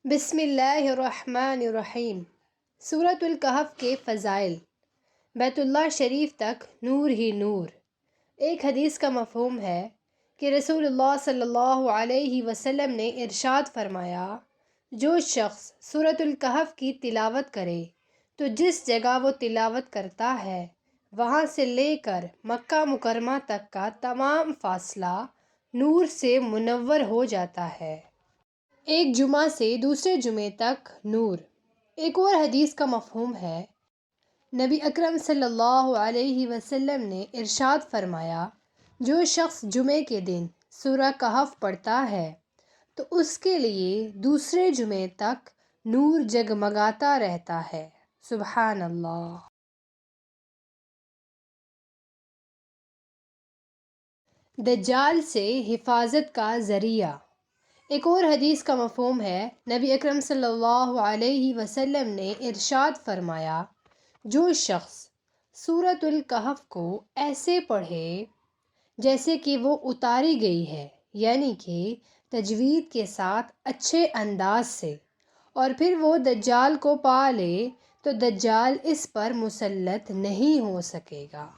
بسم اللہ الرحمن الرحیم۔ سورۃ الکہف کے فضائل۔ بیت اللہ شریف تک نور ہی نور۔ ایک حدیث کا مفہوم ہے کہ رسول اللہ صلی اللہ علیہ وسلم نے ارشاد فرمایا، جو شخص سورۃ الکہف کی تلاوت کرے تو جس جگہ وہ تلاوت کرتا ہے وہاں سے لے کر مکہ مکرمہ تک کا تمام فاصلہ نور سے منور ہو جاتا ہے۔ ایک جمعہ سے دوسرے جمعے تک نور۔ ایک اور حدیث کا مفہوم ہے، نبی اکرم صلی اللہ علیہ وسلم نے ارشاد فرمایا، جو شخص جمعے کے دن سورہ کہف پڑھتا ہے تو اس کے لیے دوسرے جمعے تک نور جگمگاتا رہتا ہے۔ سبحان اللہ۔ دجال سے حفاظت کا ذریعہ۔ ایک اور حدیث کا مفہوم ہے، نبی اکرم صلی اللہ علیہ وسلم نے ارشاد فرمایا، جو شخص سورۃ الکہف کو ایسے پڑھے جیسے کہ وہ اتاری گئی ہے، یعنی کہ تجوید کے ساتھ اچھے انداز سے، اور پھر وہ دجال کو پا لے تو دجال اس پر مسلط نہیں ہو سکے گا۔